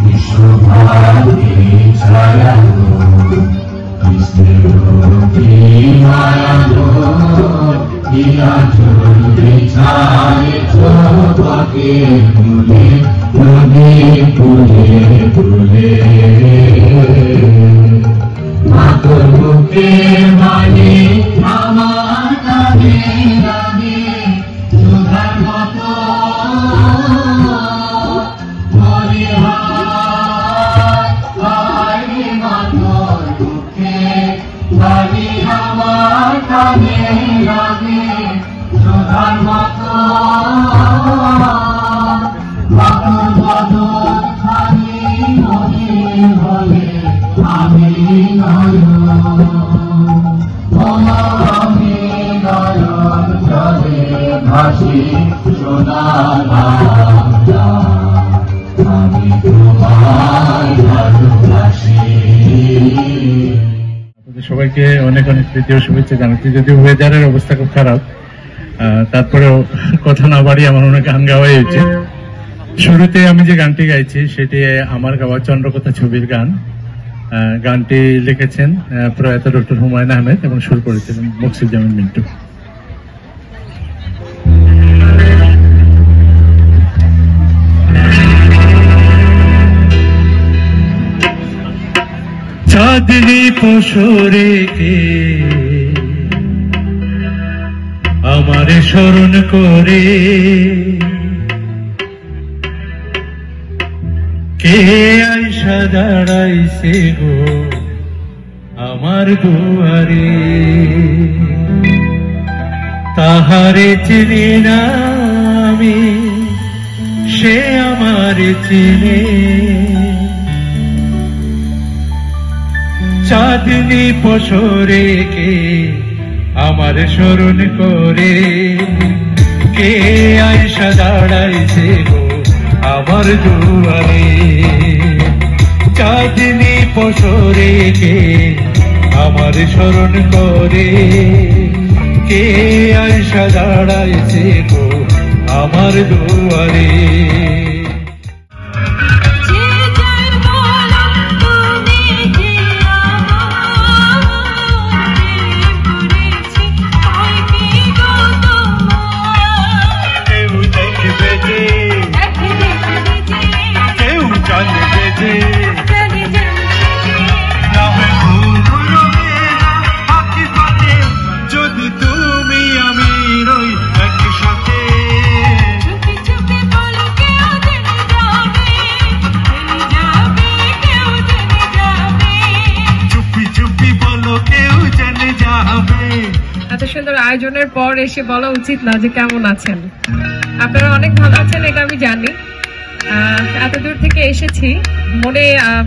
বিশ্বভারতী ছায়ালো কৃষ্ণের মায়ালো ইয়া ঝুলবে ছায়ে ছোটকে ফুলে নদী ফুলে ফুলে মাতর বুকে মানে আমার কানে লাগে সুধার মতো মরে হায় মাতর বুকে মানে আমার কানে লাগে সুধার মতো মাতর বদল খালি মনে হলে আমি ভাসি আমি তোমায় ভালোবাসি। সবাইকে অনেক অনেক তৃতীয় শুভেচ্ছা জানাচ্ছি। যদিও ওয়েদারের অবস্থা খুব খারাপ, তারপরেও কথা না বাড়িয়ে আমার অনেক গান গাওয়াই হয়েছে। শুরুতে আমি যে গানটি গাইছি সেটি আমার গাওয়া চন্দ্রকথা ছবির গান। গানটি লিখেছেন প্রয়াত ডক্টর হুমায়ুন আহমেদ এবং সুর করেছিলেন মকসুদুজ্জামান মিন্টু। চাঁদনি পশরে কে আমারে স্মরণ করে, কে আইসা দাঁড়াইছে গো আমার দুয়ারে, তাহারে চিনি না আমি সে আমারে চিনে। চাঁদনি পশরে কে আমার স্মরণ করে, কে আইসা দাঁড়াইছে গো আমার দুয়ারে। চাঁদনি পশরে কে আমার স্মরণ করে, কে আইসা দাঁড়াইছে গো আমার দুয়ারে। যদি তুমি আমি রই একসাথে, চুপি চুপি বলো কেউ জেনে যাবে। এত সুন্দর আয়োজনের পর এসে বলা উচিত না যে কেমন আছেন। আপনারা অনেক ভালো আছেন এটা আমি জানি। এত দূর থেকে এসেছি, মনে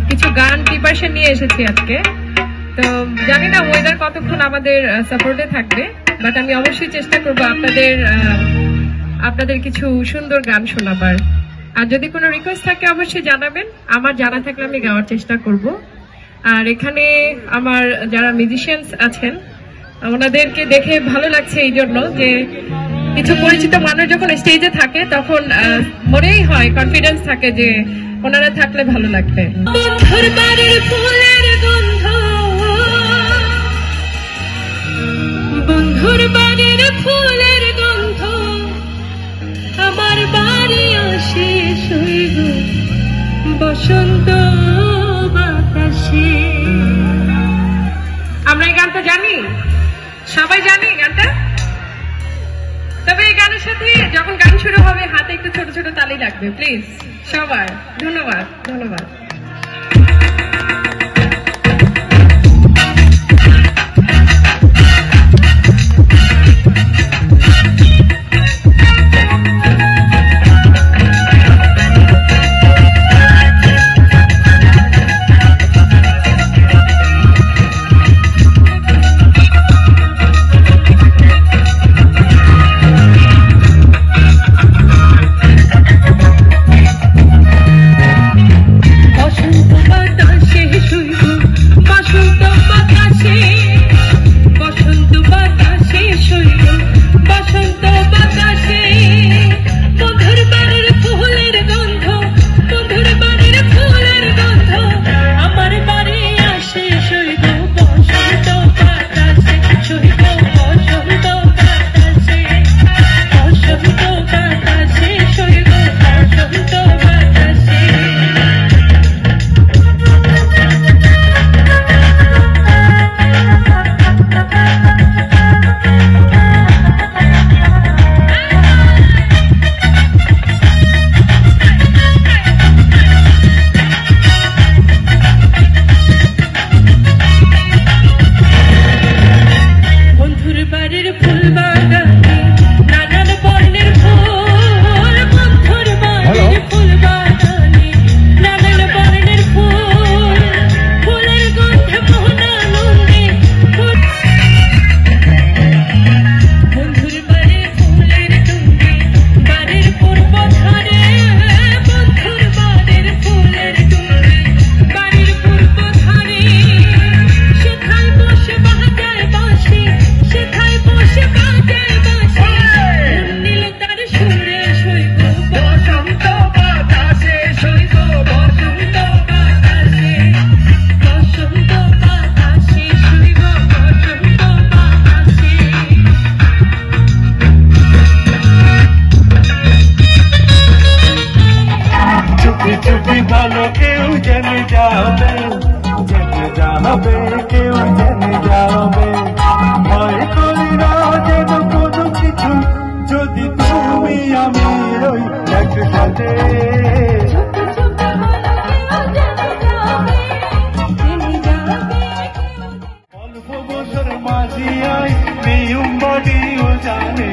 কিছু গান প্রিপারেশন নিয়ে এসেছি আজকে। তো জানি না ওয়েদার কতক্ষণ আমাদের সাপোর্টে থাকবে, বাট আমি অবশ্যই চেষ্টা করবো আপনাদের কিছু সুন্দর গান শোনাবার। আর যদি কোনো রিকোয়েস্ট থাকে অবশ্যই জানাবেন, আমার জানা থাকলে আমি গাওয়ার চেষ্টা করব। আর এখানে আমার যারা মিউজিশিয়ানস আছেন ওনাদেরকে দেখে ভালো লাগছে এই জন্য যে কিছু পরিচিত মানুষ যখন স্টেজে থাকে তখন মনেই হয়, কনফিডেন্স থাকে যে ওনারা থাকলে ভালো লাগবে। বন্ধুর বাড়ির ফুলের গন্ধ আমার বাড়ি আসে শৈব বসন্ত বাতাসে। আমরা এই গানটা জানি, সবাই জানি গানটা। তবে এই গানের সাথে যখন গান শুরু হবে হাতে একটু ছোট ছোট তালি লাগবে প্লিজ সবার। ধন্যবাদ ধন্যবাদ। বসন্ত ভালো কেউ জেনে যাবে, জেনে যাবে, কেউ জেনে যাবে। ভয় করি না যেন কোনো কিছু, যদি তুমি আমি রই একসাথে। অল্প বছর মাঝিয়াই নিয়ম বাড়িও জানে,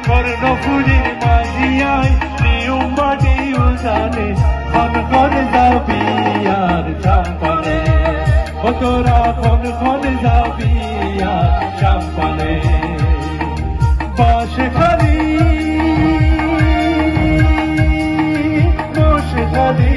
কর্ণফুলির মাঝিয়াই নিয়ম বাড়িও জানে। ফোন করে যাবি আর চাম্পানে, ও তোরা ফোন করে যাবি আর চাম্পানে। পাশে খালি বসে খালি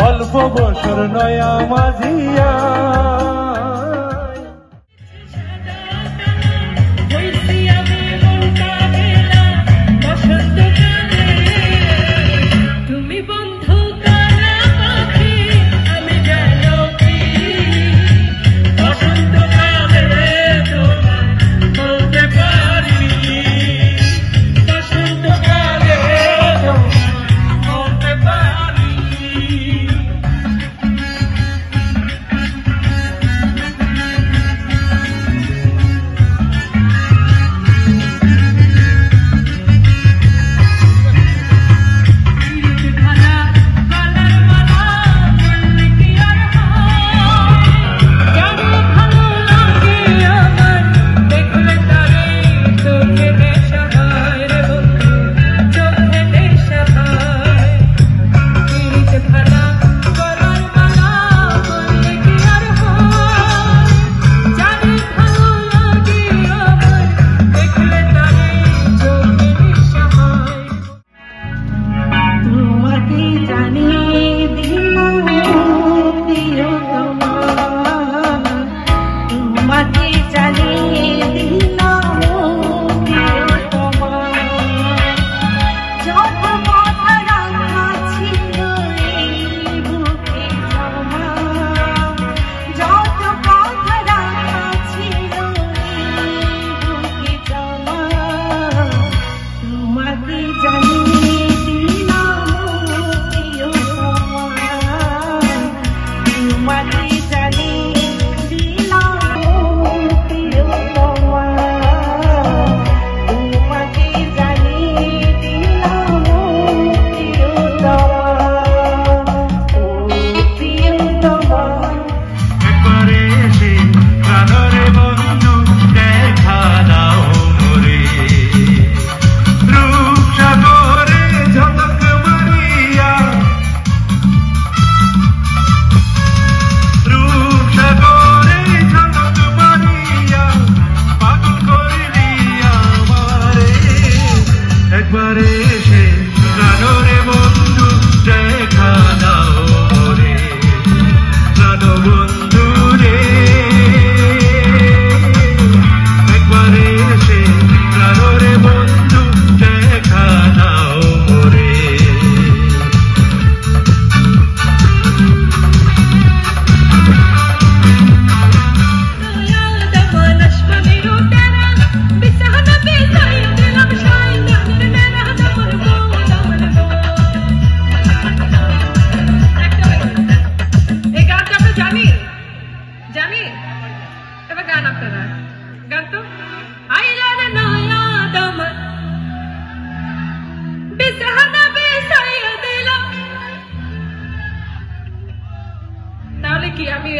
অল্প বছর নয়া মাঝিয়া। তুমি বন্ধু কানা পাখি, আমি যেন কি বসন্তকালে তোমার বলতে পারি, বসন্তকালে তোমার বলতে পারি।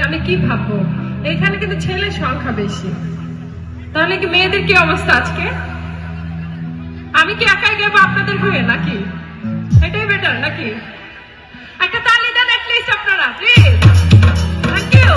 আমি কি ভাববো, এখানে কিন্তু ছেলের সংখ্যা বেশি, তাহলে কি মেয়েদের কি অবস্থা আজকে? আমি কি একাই গেবো আপনাদের হয়ে নাকি? এটাই বেটার নাকি? একটা তালি দেন অ্যাটলিস্ট আপনারা, প্লিজ। Thank you.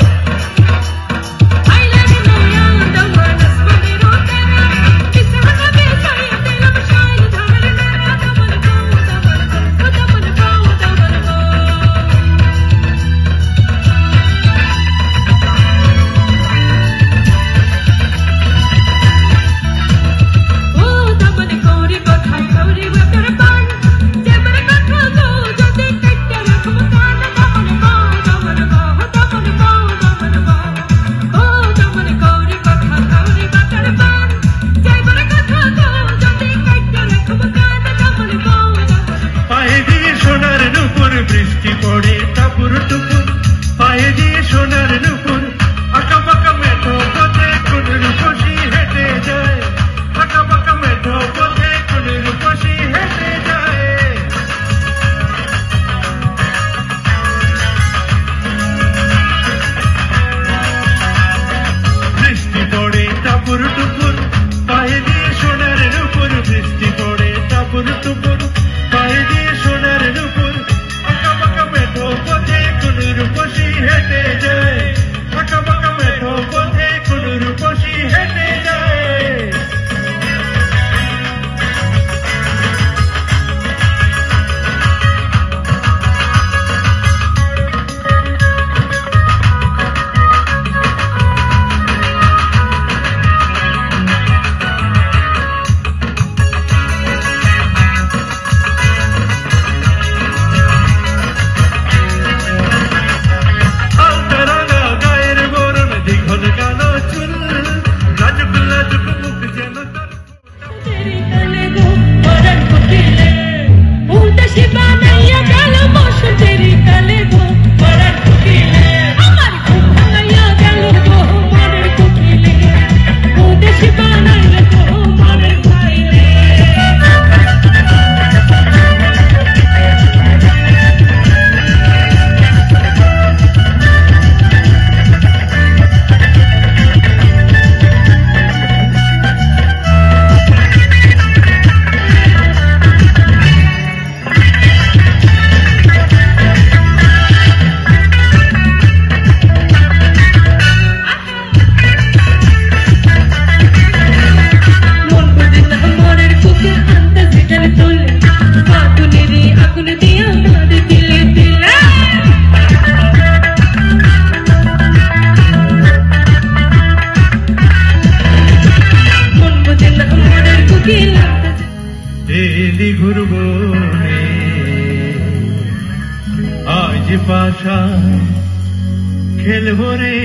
খেলবো রে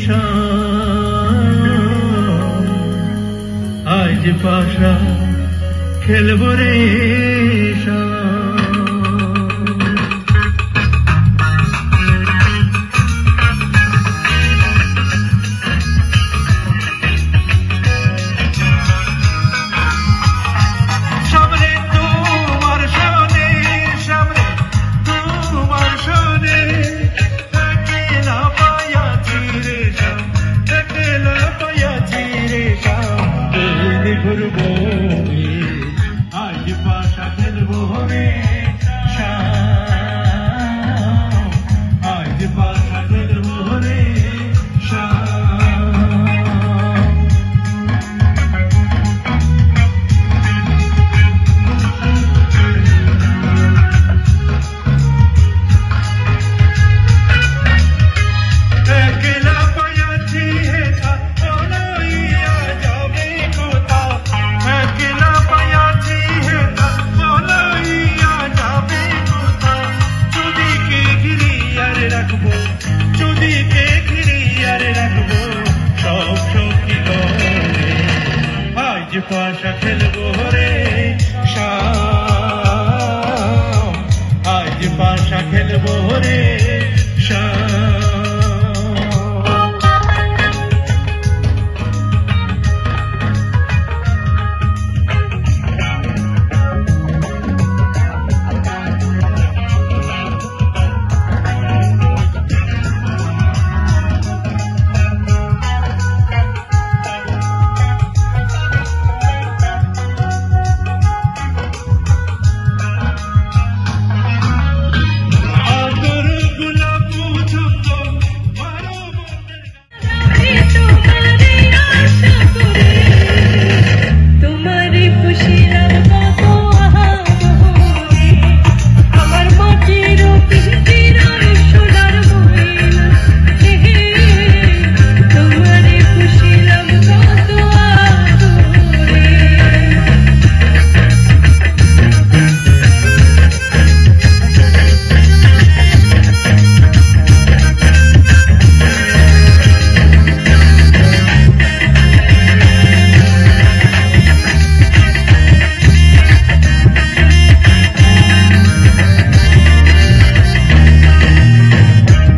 শাম, আজ পাশা খেলবো রে শাম। সামনে তোমার সামনে, সামনে তোমার সামনে একলা পায়াছি রে শাম, একলা পায়াছি রে শাম। দিন ঘুরবো আজ পাশা খেলবো রে শাম, আজ পাশা খেলবো রে শাম। একলা পায়াছি হেথা বলাইয়া যাবে কোথা, একলা পায়াছি হেথা বলাইয়া যাবে কোথা। চুদিকে ঘিরিয়ার রাখবো, চুদিকে ঘিরিয়ার রাখবো সব সখী গরে। আজ পাশা খেলবো রে শাম, আজ পাশা খেলবো রে শাম। আদর গোলাপ ঝুঁক মারো মনের তোমারে আশা করে, তোমারে খুশিলাম কত আহামরে। আমার মাটির পিঞ্জিরার সোনার ময়না, তোমারে খুশিলাম কত আদরে।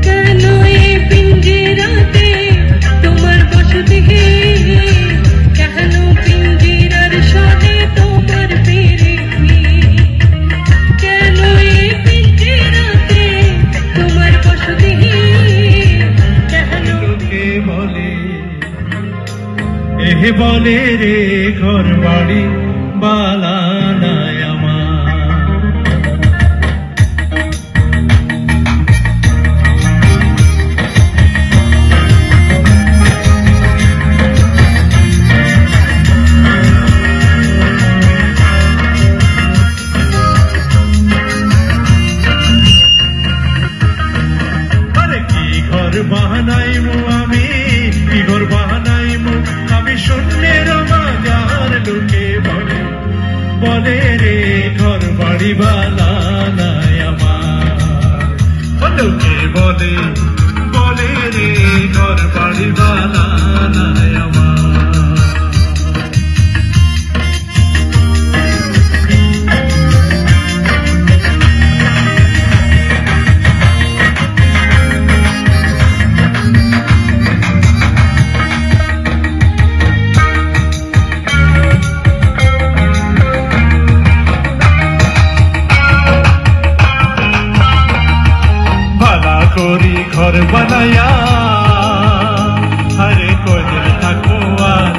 কেন এই পিঞ্জিরাতে তোমার বসতি, কেন পিঞ্জিরার সাথে তোমার প্রীতি, কেন এই পিঞ্জিরাতে তোমার বসতি, কেন লোকে বলে এ বলে রে ঘর বাড়ি বালানায় আমার। আরে কি ঘর বানাইমু আমি, কি ঘর বানাইমু আমি শূন্যের মাঝার। লোকে বলে বলে রে ঘর বাড়ি বালানায় আমার। লোকে বলে বলে রে ঘর বাড়ি বালানায় আমার। ভালা করি ঘর বানায়া, আরে কয়দিন থাকবো আর,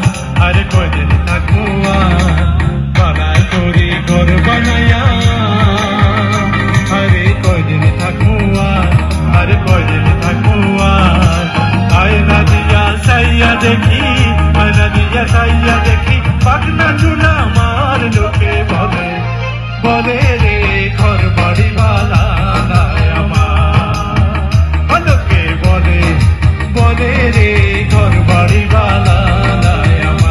আরে কয়দিন থাকবো আর। ভালা করি ঘর বানায়া, আরে কয়দিন থাকবো আর, আরে কয়দিন থাকবো আর। আয়না দিয়া সাইয়া দেখি, আয়না দিয়া সাইয়া দেখি পাখনা চুলা আমার। লোকে বলে বলে রে ঘর বাড়ি বালানায় আমার। লোকে বলে বলে রে ঘর বাড়ি বালানায় আমার।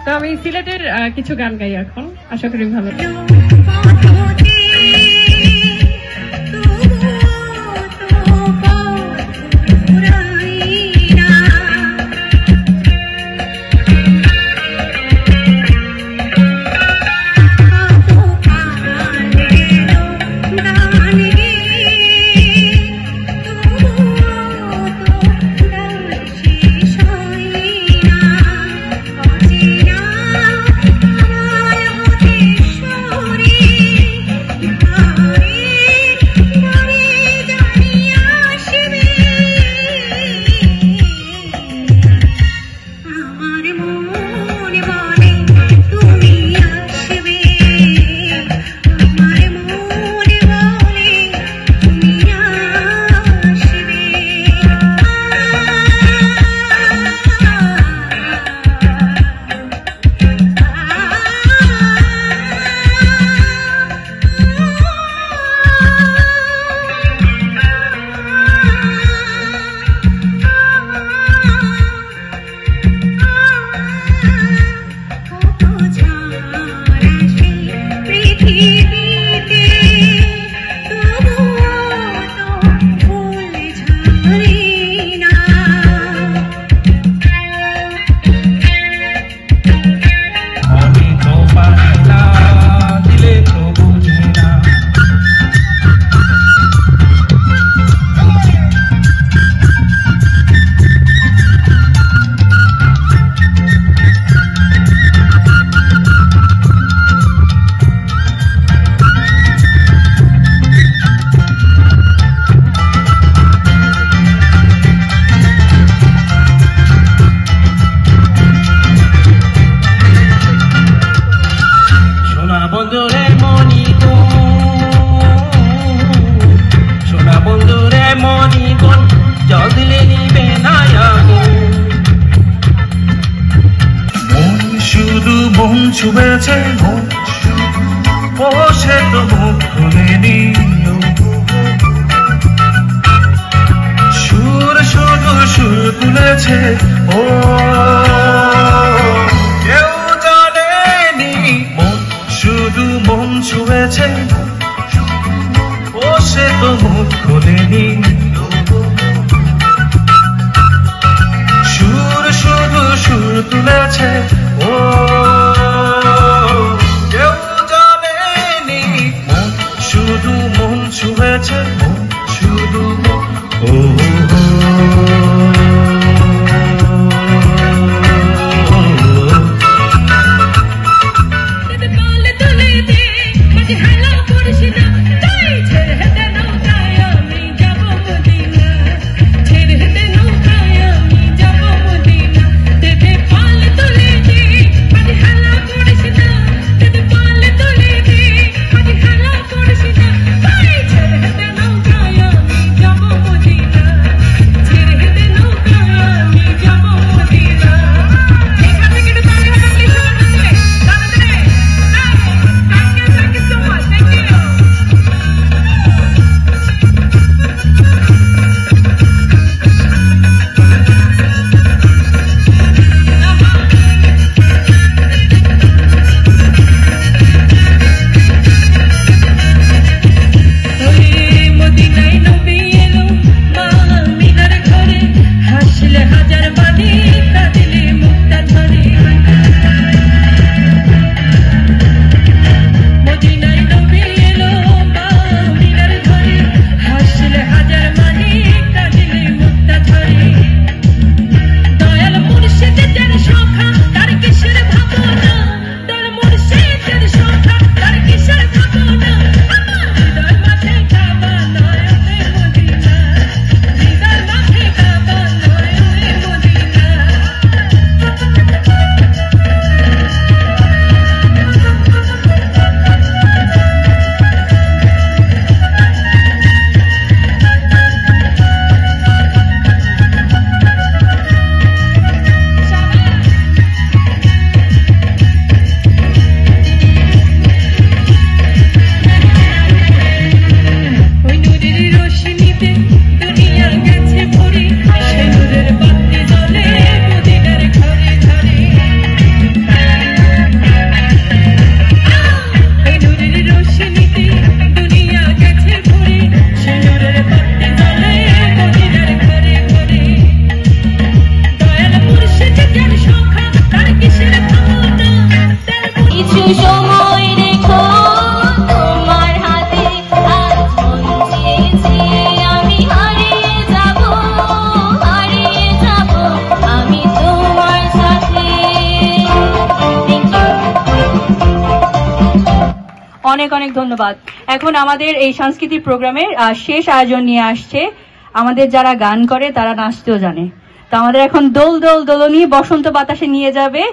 তো আমি সিলেটের কিছু গান গাই এখন, আশা করি ভালো। ছুঁয়েছে ও সে তো মুখ খুলেনি, সুর শুধু সুর তুলেছে ও কেউ জানেনি, মন শুধু মন ছুঁয়েছে ও সে তো মুখ খুলেনি, সুর শুধু সুর তুলেছে ও কেউ জানেনি, মন শুধু মন ছুঁয়েছে, মন শুধু ও ছেড়ে অনেক অনেক ধন্যবাদ। এখন আমাদের এই সাংস্কৃতিক প্রোগ্রামের শেষ আয়োজন নিয়ে আসছে। আমাদের যারা গান করে তারা নাচতেও জানে, তো আমাদের এখন দোল দোল দোলনি বসন্ত বাতাসে নিয়ে যাবে